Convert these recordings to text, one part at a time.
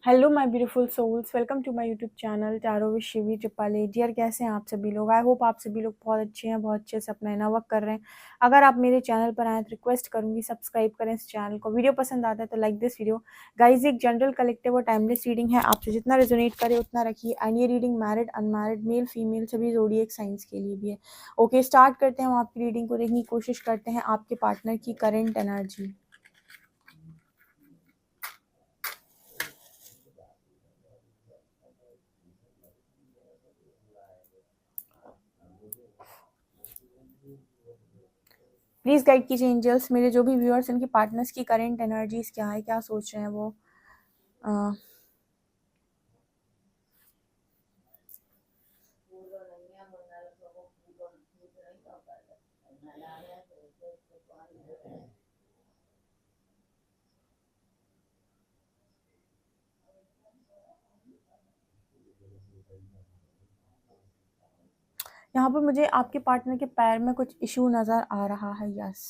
Hello my beautiful souls, welcome to my YouTube channel tarot with Shivi Tripale. Dear, कैसे हैं आप सभी लोग? आई होप आप सभी लोग बहुत अच्छे हैं, बहुत अच्छे से अपना इनर वर्क कर रहे हैं। अगर आप मेरे चैनल पर आए तो रिक्वेस्ट करूंगी सब्सक्राइब करें इस चैनल को। वीडियो पसंद आता है तो लाइक दिस वीडियो। गाइज, एक जनरल कलेक्टिव और टाइमलेस रीडिंग है, आपसे जितना रेजोनेट करे उतना रखिए। एंड ये reading married, unmarried, male female सभी ज़ोडिएक साइंस के लिए भी है। ओके, स्टार्ट करते हैं। हम आपकी रीडिंग को देखने की कोशिश करते हैं आपके पार्टनर की करेंट एनर्जी। प्लीज़ गाइड कीजिए एंजल्स, मेरे जो भी व्यूअर्स उनके पार्टनर्स की करेंट एनर्जीज क्या है, क्या सोच रहे हैं वो। अ, यहाँ पर मुझे आपके पार्टनर के पैर में कुछ इशू नज़र आ रहा है। यस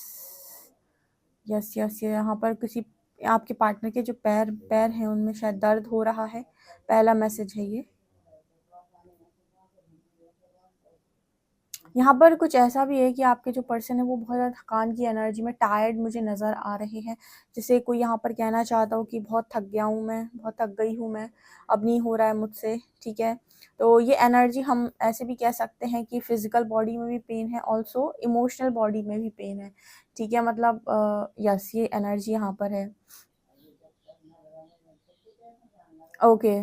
यस यस, ये यहाँ पर किसी आपके पार्टनर के जो पैर पैर हैं उनमें शायद दर्द हो रहा है। पहला मैसेज है ये। यहाँ पर कुछ ऐसा भी है कि आपके जो पर्सन है वो बहुत ज़्यादा थकान की एनर्जी में टायर्ड मुझे नज़र आ रहे हैं। जैसे कोई यहाँ पर कहना चाहता हो कि बहुत थक गया हूँ मैं, बहुत थक गई हूँ मैं, अब नहीं हो रहा है मुझसे। ठीक है, तो ये एनर्जी हम ऐसे भी कह सकते हैं कि फिजिकल बॉडी में भी पेन है, ऑल्सो इमोशनल बॉडी में भी पेन है। ठीक है, मतलब यस, ये एनर्जी यहाँ पर है। ओके,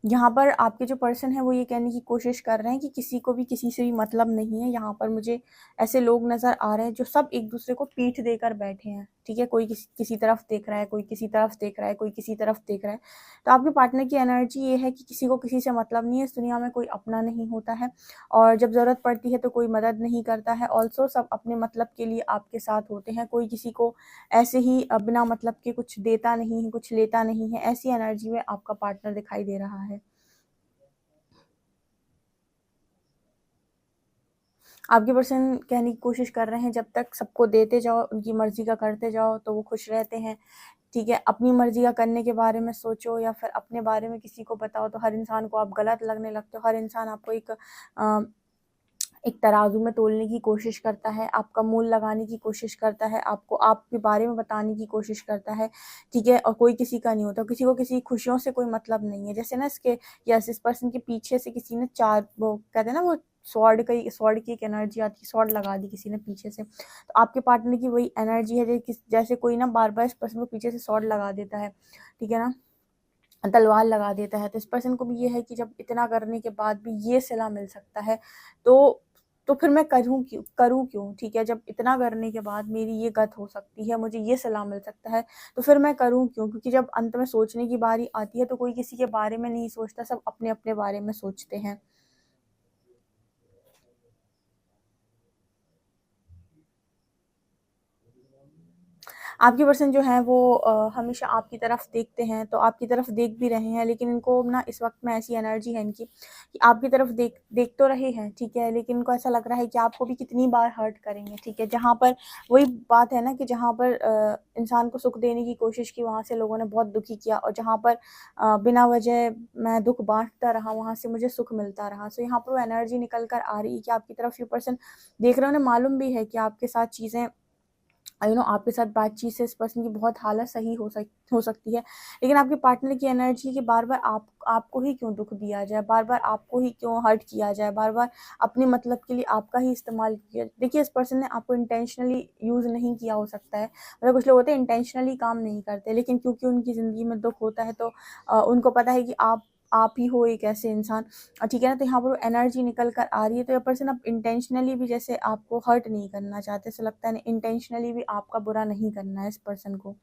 यहाँ पर आपके जो पर्सन है वो ये कहने की कोशिश कर रहे हैं कि किसी को भी किसी से भी मतलब नहीं है। यहाँ पर मुझे ऐसे लोग नज़र आ रहे हैं जो सब एक दूसरे को पीठ देकर बैठे हैं। ठीक है, कोई किसी तरफ देख रहा है, कोई किसी तरफ देख रहा है, कोई किसी तरफ देख रहा है। तो आपके पार्टनर की एनर्जी ये है कि किसी को किसी से मतलब नहीं है। इस दुनिया में कोई अपना नहीं होता है, और जब ज़रूरत पड़ती है तो कोई मदद नहीं करता है। ऑल्सो सब अपने मतलब के लिए आपके साथ होते हैं। कोई किसी को ऐसे ही बिना मतलब के कुछ देता नहीं है, कुछ लेता नहीं है। ऐसी एनर्जी में आपका पार्टनर दिखाई दे रहा है। आपके पर्सन कहने की कोशिश कर रहे हैं जब तक सबको देते जाओ, उनकी मर्जी का करते जाओ तो वो खुश रहते हैं। ठीक है, अपनी मर्जी का करने के बारे में सोचो या फिर अपने बारे में किसी को बताओ तो हर इंसान को आप गलत लगने लगते हो। हर इंसान आपको एक तराजू में तोलने की कोशिश करता है, आपका मूल लगाने की कोशिश करता है, आपको आपके बारे में बताने की कोशिश करता है। ठीक है, और कोई किसी का नहीं होता, किसी को किसी खुशियों से कोई मतलब नहीं है। जैसे ना इसके यस, इस पर्सन के पीछे से किसी ने चार, वो कहते हैं ना, वो स्वॉर्ड की एक एनर्जी आती है, स्वॉर्ड लगा दी किसी ने पीछे से। तो आपके पार्टनर की वही एनर्जी है जैसे कोई ना बार बार इस पर्सन को पीछे से स्वॉर्ड लगा देता है। ठीक है ना, तलवार लगा देता है। तो इस पर्सन को भी ये है कि जब इतना करने के बाद भी ये सिला मिल सकता है तो फिर मैं करूँ क्यों? ठीक है, जब इतना करने के बाद मेरी ये गत हो सकती है, मुझे ये सिला मिल सकता है, तो फिर मैं करूँ क्यों? क्योंकि जब अंत में सोचने की बारी आती है तो कोई किसी के बारे में नहीं सोचता, सब अपने अपने बारे में सोचते हैं। आपके पर्सन जो है वो हमेशा आपकी तरफ देखते हैं, तो आपकी तरफ देख भी रहे हैं, लेकिन इनको ना इस वक्त में ऐसी एनर्जी है इनकी कि आपकी तरफ देख देख तो रहे हैं। ठीक है, लेकिन इनको ऐसा लग रहा है कि आपको भी कितनी बार हर्ट करेंगे। ठीक है, जहाँ पर वही बात है ना कि जहाँ पर इंसान को सुख देने की कोशिश की, वहाँ से लोगों ने बहुत दुखी किया, और जहाँ पर बिना वजह मैं दुख बांटता रहा, वहाँ से मुझे सुख मिलता रहा। सो यहाँ पर वो एनर्जी निकल कर आ रही है कि आपकी तरफ ये पर्सन देख रहे हो, उन्हें मालूम भी है कि आपके साथ चीज़ें आपके साथ बातचीत से इस पर्सन की बहुत हालत सही हो सकती है। लेकिन आपके पार्टनर की एनर्जी कि बार-बार आपको ही क्यों दुःख दिया जाए, बार-बार आपको ही क्यों हर्ट किया जाए, बार-बार अपने मतलब के लिए आपका ही इस्तेमाल किया। देखिए, इस पर्सन ने आपको इंटेंशनली यूज़ नहीं किया हो सकता है। मतलब कुछ लोग होते हैं इंटेंशनली काम नहीं करते, लेकिन क्योंकि उनकी ज़िंदगी में दुःख होता है तो उनको पता है कि आप ही हो एक ऐसे इंसान। ठीक है ना, तो यहाँ पर एनर्जी निकल कर आ रही है। तो ये पर्सन अब इंटेंशनली भी जैसे आपको हर्ट नहीं करना चाहते, ऐसा लगता है इंटेंशनली भी आपका बुरा नहीं करना है इस पर्सन को,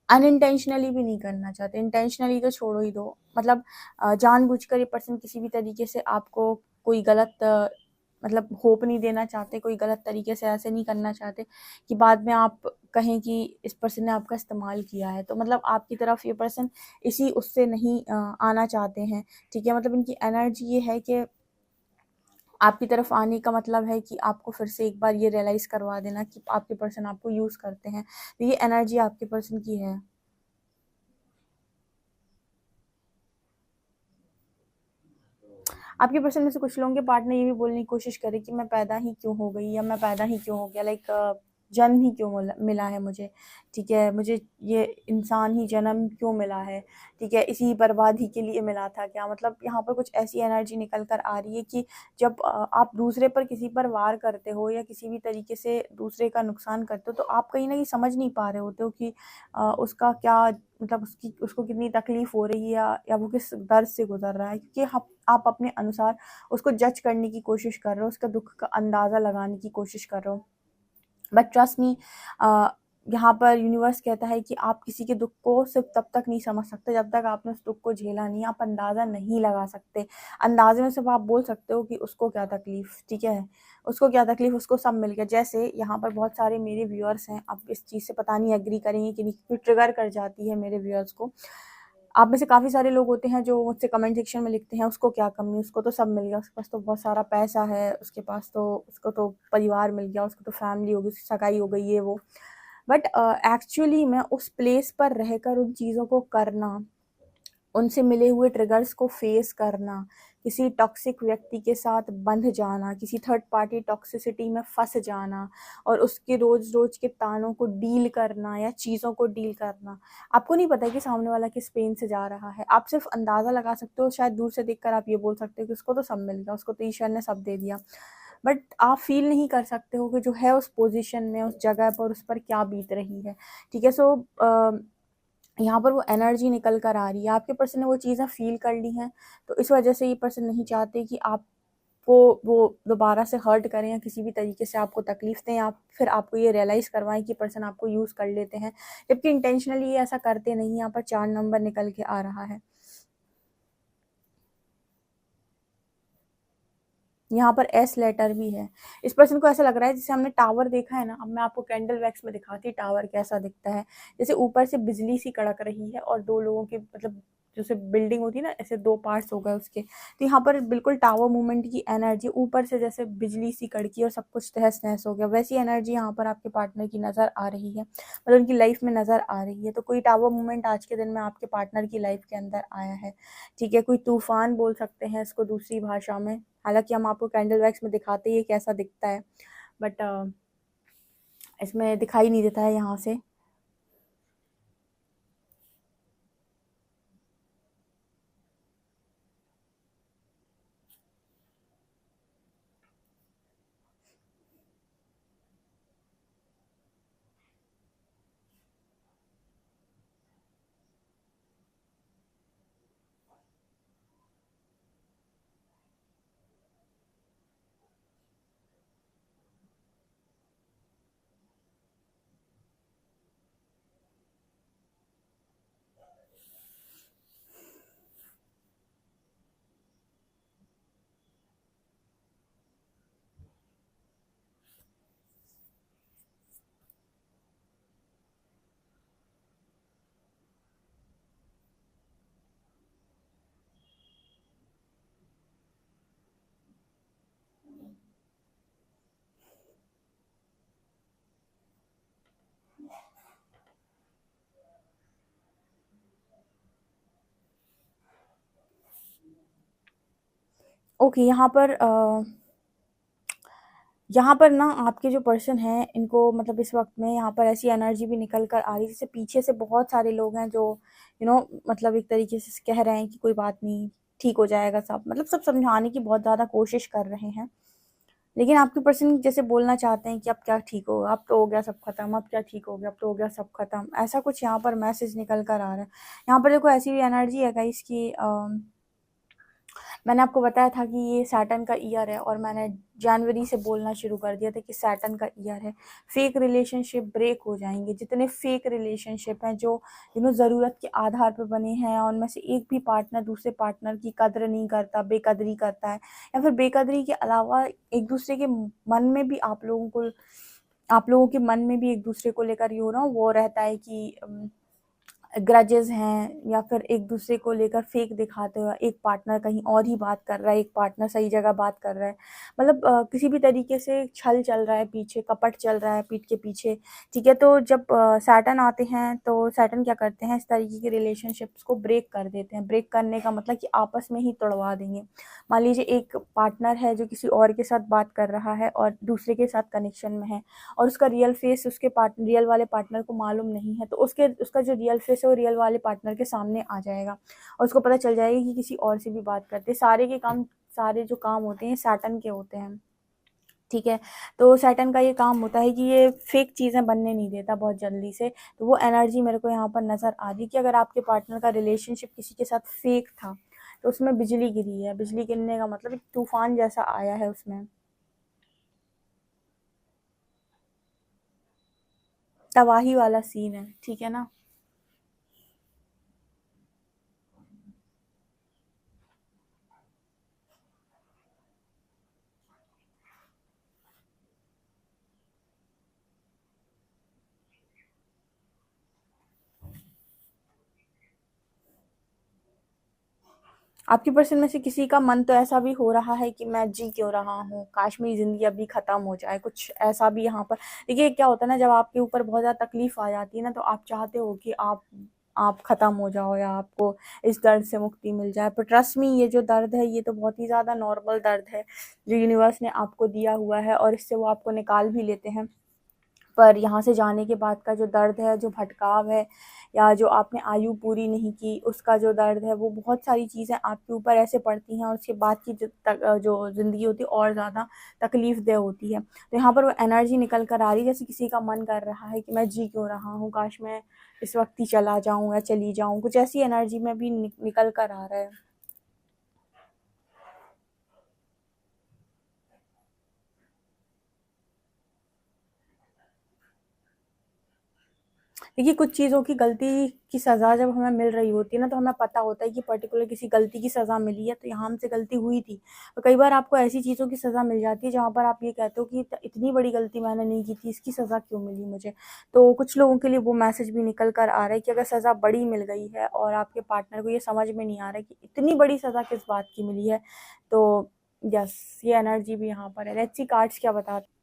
अनइंटेंशनली भी नहीं करना चाहते। इंटेंशनली तो छोड़ो ही दो, मतलब जानबूझकर ये पर्सन किसी भी तरीके से आपको कोई गलत मतलब होप नहीं देना चाहते, कोई गलत तरीके से ऐसे नहीं करना चाहते कि बाद में आप कहें कि इस पर्सन ने आपका इस्तेमाल किया है। तो मतलब आपकी तरफ ये पर्सन इसी उससे नहीं आना चाहते हैं, ठीक है। मतलब इनकी एनर्जी ये है कि आपकी तरफ आने का मतलब है कि आपको फिर से एक बार ये रियलाइज़ करवा देना कि आपके पर्सन आपको यूज़ करते हैं। तो ये एनर्जी आपके पर्सन की है। आपके पर्सन में से कुछ लोगों के पार्टनर ये भी बोलने की कोशिश करे कि मैं पैदा ही क्यों हो गई, या मैं पैदा ही क्यों हो गया, लाइक जन्म ही क्यों मिला है मुझे, ठीक है, मुझे ये इंसान ही जन्म क्यों मिला है, ठीक है, इसी बर्बादी के लिए मिला था क्या। मतलब यहाँ पर कुछ ऐसी एनर्जी निकल कर आ रही है कि जब आप दूसरे पर किसी पर वार करते हो या किसी भी तरीके से दूसरे का नुकसान करते हो, तो आप कहीं ना कहीं समझ नहीं पा रहे होते हो कि उसका क्या, मतलब उसको कितनी तकलीफ हो रही है, या वो किस दर्द से गुजर रहा है, क्योंकि आप अपने अनुसार उसको जज करने की कोशिश कर रहे हो, उसका दुख का अंदाज़ा लगाने की कोशिश कर रहे हो। बट ट्रस्ट मी, यहाँ पर यूनिवर्स कहता है कि आप किसी के दुख को सिर्फ तब तक नहीं समझ सकते जब तक आपने उस दुख को झेला नहीं, आप अंदाज़ा नहीं लगा सकते। अंदाजे में सिर्फ आप बोल सकते हो कि उसको क्या तकलीफ, ठीक है, उसको क्या तकलीफ, उसको सब मिल गया। जैसे यहाँ पर बहुत सारे मेरे व्यूअर्स हैं, अब इस चीज़ से पता नहीं एग्री करेंगे कि नहीं, क्योंकि ट्रिगर कर जाती है मेरे व्यूअर्स को। आप में से काफ़ी सारे लोग होते हैं जो मुझसे कमेंट सेक्शन में लिखते हैं उसको क्या कमी, उसको तो सब मिल गया, उसके पास तो बहुत सारा पैसा है, उसके पास तो, उसको तो परिवार मिल गया, उसको तो फैमिली हो गई, उसकी सगाई हो गई, ये वो। बट एक्चुअली मैं उस प्लेस पर रहकर उन चीज़ों को करना, उनसे मिले हुए ट्रिगर्स को फेस करना, किसी टॉक्सिक व्यक्ति के साथ बंध जाना, किसी थर्ड पार्टी टॉक्सिसिटी में फंस जाना और उसके रोज रोज के तानों को डील करना या चीज़ों को डील करना। आपको नहीं पता कि सामने वाला किस पेन से जा रहा है, आप सिर्फ अंदाज़ा लगा सकते हो, शायद दूर से देखकर आप ये बोल सकते हो कि उसको तो सब मिल गया, उसको तो ईश्वर ने सब दे दिया। बट आप फील नहीं कर सकते हो कि जो है उस पोजीशन में, उस जगह पर, उस पर क्या बीत रही है, ठीक है। सो यहाँ पर वो एनर्जी निकल कर आ रही है, आपके पर्सन ने वो चीज़ें फ़ील कर ली हैं, तो इस वजह से ये पर्सन नहीं चाहते कि आपको वो दोबारा से हर्ट करें या किसी भी तरीके से आपको तकलीफ़ दें, या फिर आपको ये रियलाइज़ करवाएं कि पर्सन आपको यूज़ कर लेते हैं, जबकि इंटेंशनली ये ऐसा करते नहीं। यहाँ पर 4 नंबर निकल के आ रहा है। यहाँ पर एस लेटर भी है। इस पर्सन को ऐसा लग रहा है जैसे हमने टावर देखा है ना, अब मैं आपको कैंडल वैक्स में दिखाती टावर कैसा दिखता है। जैसे ऊपर से बिजली सी कड़क रही है और दो लोगों के, मतलब जैसे बिल्डिंग होती है ना, ऐसे दो पार्ट्स हो गए उसके, तो यहाँ पर बिल्कुल टावर मूवमेंट की एनर्जी, ऊपर से जैसे बिजली सी कड़की और सब कुछ तहस नहस हो गया, वैसी एनर्जी यहाँ पर आपके पार्टनर की नज़र आ रही है, मतलब उनकी लाइफ में नज़र आ रही है। तो कोई टावर मूवमेंट आज के दिन में आपके पार्टनर की लाइफ के अंदर आया है, ठीक है। कोई तूफान बोल सकते हैं इसको दूसरी भाषा में, हालांकि हम आपको कैंडल वैक्स में दिखाते ही कैसा दिखता है, बट इसमें दिखाई नहीं देता है यहाँ से। ओके, यहाँ पर ना आपके जो पर्सन हैं इनको, मतलब इस वक्त में यहाँ पर ऐसी एनर्जी भी निकल कर आ रही है जैसे पीछे से बहुत सारे लोग हैं जो मतलब एक तरीके से कह रहे हैं कि कोई बात नहीं, ठीक हो जाएगा सब, मतलब सब समझाने की बहुत ज़्यादा कोशिश कर रहे हैं। लेकिन आपके पर्सन जैसे बोलना चाहते हैं कि अब क्या ठीक होगा, अब तो हो गया सब खत्म, अब क्या ठीक हो गया, अब तो हो गया सब खत्म, ऐसा कुछ यहाँ पर मैसेज निकल कर आ रहा है। यहाँ पर देखो ऐसी भी एनर्जी है गाइस कि मैंने आपको बताया था कि ये सैटर्न का ईयर है और मैंने जनवरी से बोलना शुरू कर दिया था कि सैटर्न का ईयर है। फेक रिलेशनशिप ब्रेक हो जाएंगे। जितने फेक रिलेशनशिप हैं जो ज़रूरत के आधार पर बने हैं और उनमें से एक भी पार्टनर दूसरे पार्टनर की कद्र नहीं करता, बेकदरी करता है, या फिर बेकदरी के अलावा एक दूसरे के मन में भी आप लोगों के मन में भी एक दूसरे को लेकर वो रहता है कि ग्रजेस हैं, या फिर एक दूसरे को लेकर फेक दिखाते हुए एक पार्टनर कहीं और ही बात कर रहा है, एक पार्टनर सही जगह बात कर रहा है, मतलब किसी भी तरीके से छल चल रहा है, पीछे कपट चल रहा है पीठ के पीछे। ठीक है, तो जब सैटर्न आते हैं तो सैटर्न क्या करते हैं, इस तरीके के रिलेशनशिप्स को ब्रेक कर देते हैं। ब्रेक करने का मतलब कि आपस में ही तोड़वा देंगे। मान लीजिए एक पार्टनर है जो किसी और के साथ बात कर रहा है और दूसरे के साथ कनेक्शन में है, और उसका रियल फेस उसके रियल वाले पार्टनर को मालूम नहीं है, तो उसका जो रियल फेस है वो रियल वाले पार्टनर के सामने आ जाएगा और उसको पता चल जाएगा कि किसी और से भी बात करते हैं। सारे जो काम होते हैं सैटर्न के होते हैं। ठीक है, तो सैटर्न का ये काम होता है कि ये फेक चीज़ें बनने नहीं देता बहुत जल्दी से। तो वो एनर्जी मेरे को यहाँ पर नज़र आ रही कि अगर आपके पार्टनर का रिलेशनशिप किसी के साथ फेक था तो उसमें बिजली गिरी है। बिजली गिरने का मतलब एक तूफान जैसा आया है उसमें, तबाही वाला सीन है। ठीक है ना। आपके पर्सन में से किसी का मन तो ऐसा भी हो रहा है कि मैं जी क्यों रहा हूँ, काश मेरी ज़िंदगी अभी ख़त्म हो जाए, कुछ ऐसा भी यहाँ पर। देखिए क्या होता है ना, जब आपके ऊपर बहुत ज़्यादा तकलीफ़ आ जाती है ना, तो आप चाहते हो कि आप ख़त्म हो जाओ या आपको इस दर्द से मुक्ति मिल जाए। पर ट्रस्ट मी, ये जो दर्द है ये तो बहुत ही ज़्यादा नॉर्मल दर्द है जो यूनिवर्स ने आपको दिया हुआ है, और इससे वो आपको निकाल भी लेते हैं। पर यहाँ से जाने के बाद का जो दर्द है, जो भटकाव है, या जो आपने आयु पूरी नहीं की उसका जो दर्द है, वो बहुत सारी चीज़ें आपके ऊपर ऐसे पड़ती हैं और उसके बाद की जो ज़िंदगी होती है और ज़्यादा तकलीफ़देह होती है। तो यहाँ पर वो एनर्जी निकल कर आ रही है, जैसे किसी का मन कर रहा है कि मैं जी क्यों रहा हूँ, काश मैं इस वक्त ही चला जाऊँ या चली जाऊँ, कुछ ऐसी एनर्जी में भी निकल कर आ रहा है। देखिए, कुछ चीज़ों की गलती की सज़ा जब हमें मिल रही होती है ना, तो हमें पता होता है कि पर्टिकुलर किसी गलती की सज़ा मिली है, तो यहाँ हमसे गलती हुई थी। तो कई बार आपको ऐसी चीज़ों की सज़ा मिल जाती है, जहाँ पर आप ये कहते हो कि इतनी बड़ी गलती मैंने नहीं की थी, इसकी सज़ा क्यों मिली मुझे? तो कुछ लोगों के लिए वो मैसेज भी निकल कर आ रहा है कि अगर सज़ा बड़ी मिल गई है और आपके पार्टनर को ये समझ में नहीं आ रहा है कि इतनी बड़ी सज़ा किस बात की मिली है, तो यस, ये एनर्जी भी यहाँ पर है। लेट्स सी कार्ड्स क्या बताते हैं।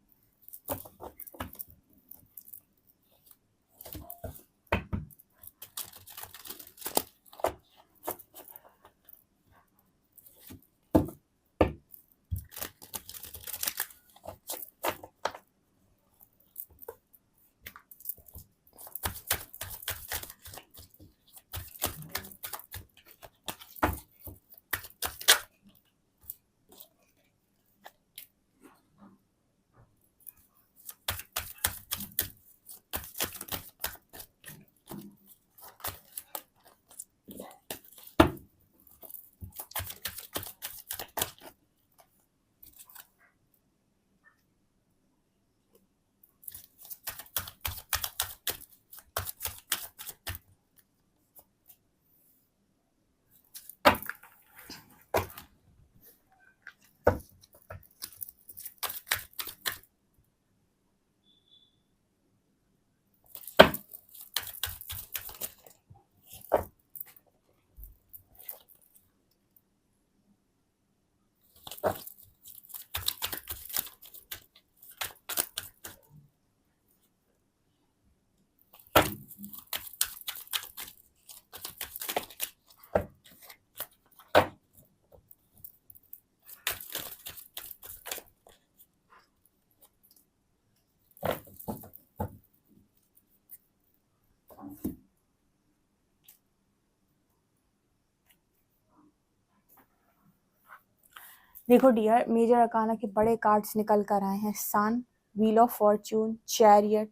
देखो डियर, मेजर अकाना के बड़े कार्ड्स निकल कर आए हैं। Sun, wheel of fortune, chariot,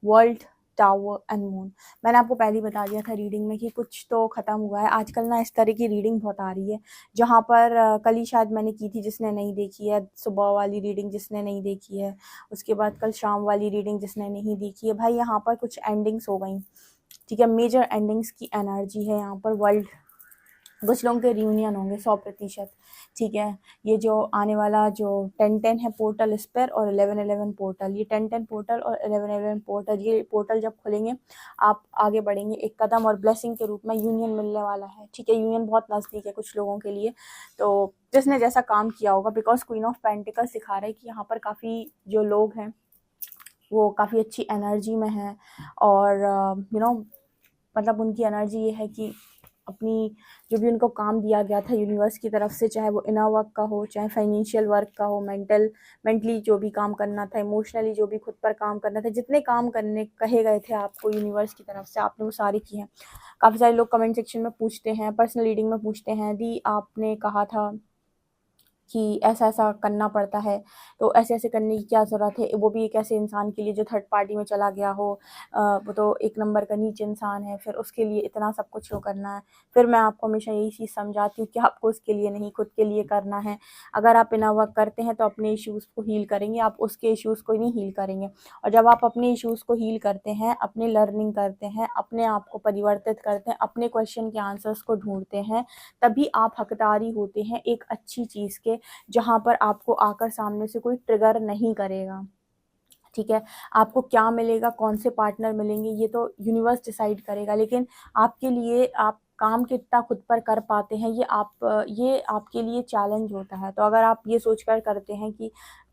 world, tower and moon. मैंने आपको पहले ही बता दिया था रीडिंग में कि कुछ तो ख़त्म हुआ है। आजकल ना इस तरह की रीडिंग बहुत आ रही है, जहाँ पर कल ही शायद मैंने की थी, जिसने नहीं देखी है, सुबह वाली रीडिंग जिसने नहीं देखी है, उसके बाद कल शाम वाली रीडिंग जिसने नहीं देखी है, भाई यहाँ पर कुछ एंडिंग्स हो गई, ठीक है, मेजर एंडिंग्स की एनर्जी है यहाँ पर। वर्ल्ड कुछ लोगों के रियूनियन होंगे 100%, ठीक है। ये जो आने वाला जो 10-10 है पोर्टल स्पेयर और 11-11 पोर्टल, ये 10-10 पोर्टल और 11-11 पोर्टल, ये पोर्टल जब खुलेंगे आप आगे बढ़ेंगे एक कदम और ब्लेसिंग के रूप में यूनियन मिलने वाला है, ठीक है। यूनियन बहुत नज़दीक है कुछ लोगों के लिए, तो जिसने जैसा काम किया होगा, बिकॉज क्वीन ऑफ पेंटिकल सिखा रहा है कि यहाँ पर काफ़ी जो लोग हैं वो काफ़ी अच्छी एनर्जी में हैं, और मतलब उनकी एनर्जी ये है कि अपनी जो भी उनको काम दिया गया था यूनिवर्स की तरफ से, चाहे वो इनर वर्क का हो, चाहे फाइनेंशियल वर्क का हो, मेंटली जो भी काम करना था, इमोशनली जो भी खुद पर काम करना था, जितने काम करने कहे गए थे आपको यूनिवर्स की तरफ से, आपने वो सारे किए हैं। काफ़ी सारे लोग कमेंट सेक्शन में पूछते हैं, पर्सनल रीडिंग में पूछते हैं, दी आपने कहा था कि ऐसा-ऐसा करना पड़ता है, तो ऐसे-ऐसे करने की क्या ज़रूरत है? वो भी एक ऐसे इंसान के लिए जो थर्ड पार्टी में चला गया हो, वो तो एक नंबर का नीच इंसान है, फिर उसके लिए इतना सब कुछ क्यों करना है? फिर मैं आपको हमेशा यही चीज़ समझाती हूँ कि आपको उसके लिए नहीं, खुद के लिए करना है। अगर आप इनर वर्क करते हैं तो अपने इश्यूज़ को हील करेंगे, आप उसके इश्यूज़ को नहीं हील करेंगे। और जब आप अपने इश्यूज़ को हील करते हैं, अपने लर्निंग करते हैं, अपने आप को परिवर्तित करते हैं, अपने क्वेश्चन के आंसर्स को ढूँढते हैं, तभी आप हकदारी होते हैं एक अच्छी चीज़ के, जहाँ पर आपको आकर सामने से कोई ट्रिगर नहीं करेगा, ठीक है। आपको क्या मिलेगा, कौन से पार्टनर मिलेंगे, ये तो यूनिवर्स डिसाइड करेगा, लेकिन आपके लिए आप काम कितना खुद पर कर पाते हैं, ये आपके लिए चैलेंज होता है। तो अगर आप ये सोचकर करते हैं कि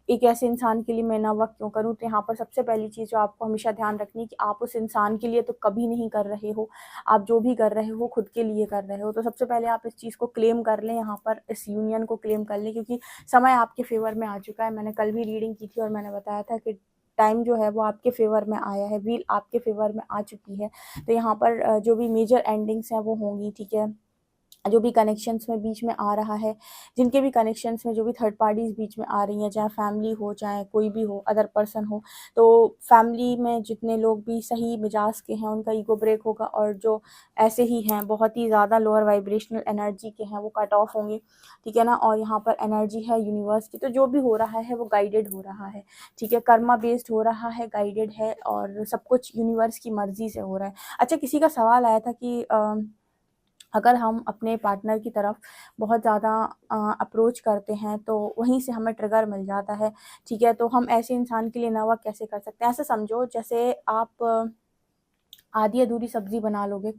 एक ऐसे इंसान के लिए मैं ना वक़्त क्यों करूँ, तो यहाँ पर सबसे पहली चीज़ जो आपको हमेशा ध्यान रखनी है कि आप उस इंसान के लिए तो कभी नहीं कर रहे हो, आप जो भी कर रहे हो खुद के लिए कर रहे हो। तो सबसे पहले आप इस चीज़ को क्लेम कर लें, यहाँ पर इस यूनियन को क्लेम कर लें, क्योंकि समय आपके फ़ेवर में आ चुका है। मैंने कल भी रीडिंग की थी और मैंने बताया था कि टाइम जो है वो आपके फ़ेवर में आया है, व्हील आपके फ़ेवर में आ चुकी है। तो यहाँ पर जो भी मेजर एंडिंग्स हैं वो होंगी, ठीक है। जो भी कनेक्शंस में बीच में आ रहा है, जिनके भी कनेक्शंस में जो भी थर्ड पार्टीज़ बीच में आ रही हैं, चाहे फैमिली हो, चाहे कोई भी हो, अदर पर्सन हो, तो फैमिली में जितने लोग भी सही मिजाज के हैं, उनका ईगो ब्रेक होगा, और जो ऐसे ही हैं, बहुत ही ज़्यादा लोअर वाइब्रेशनल एनर्जी के हैं, वो कट ऑफ होंगे, ठीक है ना। और यहाँ पर एनर्जी है यूनिवर्स की, तो जो भी हो रहा है वो गाइडेड हो रहा है, ठीक है, कर्मा बेस्ड हो रहा है, गाइडेड है, और सब कुछ यूनिवर्स की मर्ज़ी से हो रहा है। अच्छा, किसी का सवाल आया था कि अगर हम अपने पार्टनर की तरफ बहुत ज़्यादा अप्रोच करते हैं तो वहीं से हमें ट्रिगर मिल जाता है, ठीक है। तो हम ऐसे इंसान के लिए नवा कैसे कर सकते हैं? ऐसे समझो जैसे आप आधी अधूरी सब्ज़ी बना लोगे,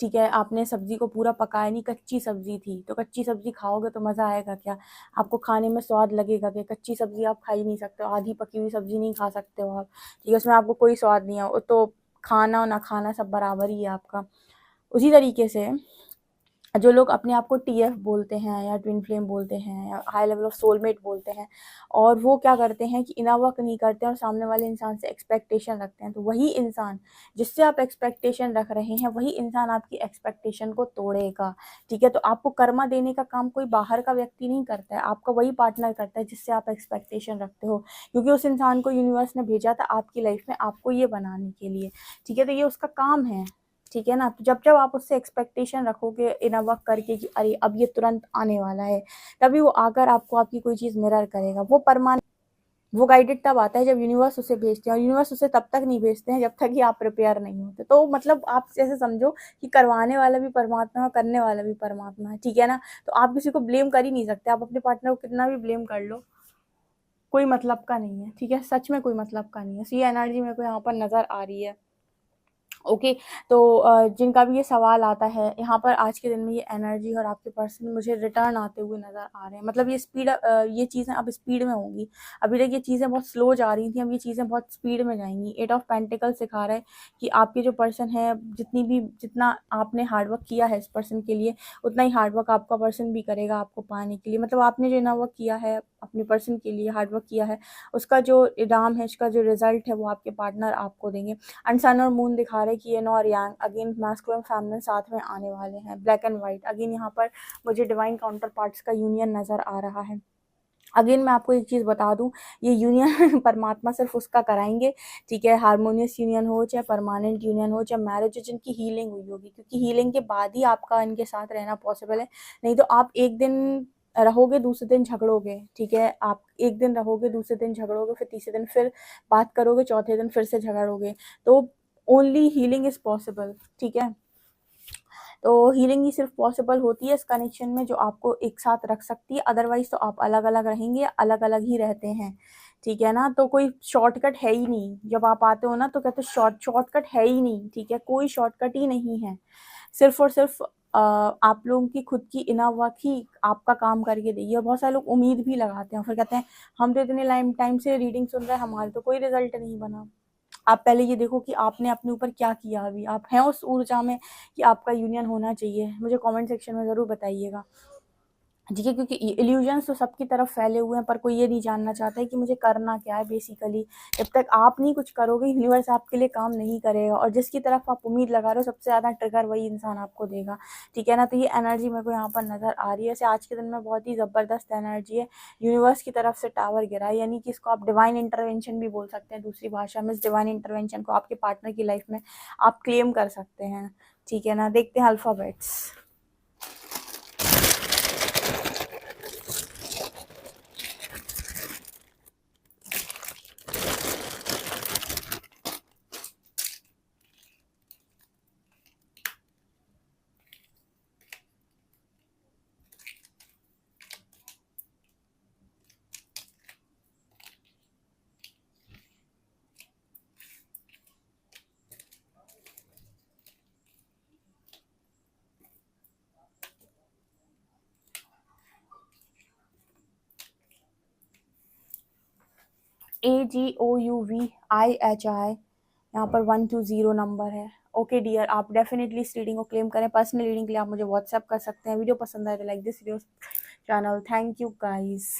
ठीक है, आपने सब्ज़ी को पूरा पकाया नहीं, कच्ची सब्ज़ी थी, तो कच्ची सब्ज़ी खाओगे तो मज़ा आएगा क्या? आपको खाने में स्वाद लगेगा क्या? कच्ची सब्ज़ी आप खा ही नहीं सकते हो, आधी पकी हुई सब्ज़ी नहीं खा सकते हो आप, ठीक है, उसमें आपको कोई स्वाद नहीं है, वो तो खाना ना खाना सब बराबर ही है आपका। उसी तरीके से जो लोग अपने आप को टीएफ बोलते हैं या ट्विन फ्लेम बोलते हैं या हाई लेवल ऑफ सोलमेट बोलते हैं, और वो क्या करते हैं कि इनर वर्क नहीं करते और सामने वाले इंसान से एक्सपेक्टेशन रखते हैं, तो वही इंसान जिससे आप एक्सपेक्टेशन रख रहे हैं, वही इंसान आपकी एक्सपेक्टेशन को तोड़ेगा, ठीक है। तो आपको कर्मा देने का काम कोई बाहर का व्यक्ति नहीं करता है, आपका वही पार्टनर करता है जिससे आप एक्सपेक्टेशन रखते हो, क्योंकि उस इंसान को यूनिवर्स ने भेजा था आपकी लाइफ में आपको ये बनाने के लिए, ठीक है। तो ये उसका काम है, ठीक है ना। तो जब आप उससे एक्सपेक्टेशन रखोगे इनर वर्क करके कि अरे अब ये तुरंत आने वाला है, तभी वो आकर आपको आपकी कोई चीज़ मिरर करेगा। वो गाइडेड तब आता है जब यूनिवर्स उसे भेजते हैं, और यूनिवर्स उसे तब तक नहीं भेजते हैं जब तक कि आप प्रिपेयर नहीं होते। तो मतलब आप जैसे समझो कि करवाने वाला भी परमात्मा है, करने वाला भी परमात्मा है, ठीक है ना। तो आप किसी को ब्लेम कर ही नहीं सकते, आप अपने पार्टनर को कितना भी ब्लेम कर लो, कोई मतलब का नहीं है, ठीक है, सच में कोई मतलब का नहीं है। सो ये एनर्जी मेरे को यहाँ पर नज़र आ रही है। ओके, तो जिनका भी ये सवाल आता है यहाँ पर आज के दिन में, ये एनर्जी और आपके पर्सन मुझे रिटर्न आते हुए नज़र आ रहे हैं। मतलब ये चीज़ें अब स्पीड में होंगी। अभी तक ये चीज़ें बहुत स्लो जा रही थी, अब ये चीज़ें बहुत स्पीड में जाएंगी। 8 ऑफ पेंटिकल सिखा रहा है कि आपके जो पर्सन है, जितना आपने हार्डवर्क किया है इस पर्सन के लिए, उतना ही हार्डवर्क आपका पर्सन भी करेगा आपको पाने के लिए। मतलब आपने जो इनर वर्क किया है अपने पर्सन के लिए, हार्डवर्क किया है, उसका जो इनाम है, उसका जो रिजल्ट है, वो आपके पार्टनर आपको देंगे। एंड सन और मून दिखा रहे हैं कि येन और यांग अगेन मैस्कुलिन फेमिनिन साथ में आने वाले हैं, ब्लैक एंड वाइट। अगेन यहाँ पर मुझे डिवाइन काउंटर पार्ट्स का यूनियन नज़र आ रहा है। अगेन मैं आपको एक चीज़ बता दूं, ये यूनियन परमात्मा सिर्फ उसका कराएंगे, ठीक है, हारमोनियस यूनियन हो चाहे परमानेंट यूनियन हो चाहे मैरिज हो, जिनकी हीलिंग हुई होगी, क्योंकि हीलिंग के बाद ही आपका इनके साथ रहना पॉसिबल है। नहीं तो आप एक दिन रहोगे, दूसरे दिन झगड़ोगे, ठीक है, आप एक दिन रहोगे, दूसरे दिन झगड़ोगे, फिर तीसरे दिन फिर बात करोगे, चौथे दिन फिर से झगड़ोगे। तो ओनली हीलिंग इज पॉसिबल, ठीक है। तो हीलिंग ही सिर्फ पॉसिबल होती है इस कनेक्शन में जो आपको एक साथ रख सकती है, अदरवाइज तो आप अलग अलग रहेंगे, अलग अलग ही रहते हैं, ठीक है ना। तो कोई शॉर्टकट है ही नहीं, जब आप आते हो ना तो कहते शॉर्टकट है ही नहीं, ठीक है, कोई शॉर्टकट ही नहीं है। सिर्फ और सिर्फ आप लोगों की खुद की इनर वर्क ही आपका काम करके देगी। और बहुत सारे लोग उम्मीद भी लगाते हैं, फिर कहते हैं हम तो इतने टाइम से रीडिंग सुन रहे हैं, हमारे तो कोई रिजल्ट नहीं बना। आप पहले ये देखो कि आपने अपने ऊपर क्या किया, अभी आप हैं उस ऊर्जा में कि आपका यूनियन होना चाहिए। मुझे कमेंट सेक्शन में ज़रूर बताइएगा, ठीक है, क्योंकि इल्यूजन्स तो सबकी तरफ फैले हुए हैं, पर कोई ये नहीं जानना चाहता है कि मुझे करना क्या है बेसिकली। जब तक आप नहीं कुछ करोगे, यूनिवर्स आपके लिए काम नहीं करेगा, और जिसकी तरफ आप उम्मीद लगा रहे हो सबसे ज़्यादा ट्रिगर वही इंसान आपको देगा, ठीक है ना। तो ये एनर्जी मेरे को यहाँ पर नज़र आ रही है। ऐसे आज के दिन में बहुत ही ज़बरदस्त एनर्जी है, यूनिवर्स की तरफ से टावर गिरा है, यानी कि इसको आप डिवाइन इंटरवेंशन भी बोल सकते हैं दूसरी भाषा में। इस डिवाइन इंटरवेंशन को आपके पार्टनर की लाइफ में आप क्लेम कर सकते हैं, ठीक है ना। देखते हैं अल्फ़ाबेट्स। AGOUVIHI, यहाँ पर 120 नंबर है। ओके डियर, आप डेफिनेटली इस रीडिंग को क्लेम करें। पर्सनल रीडिंग के लिए आप मुझे व्हाट्सएप कर सकते हैं। वीडियो पसंद आए तो like this video channel. Thank you guys.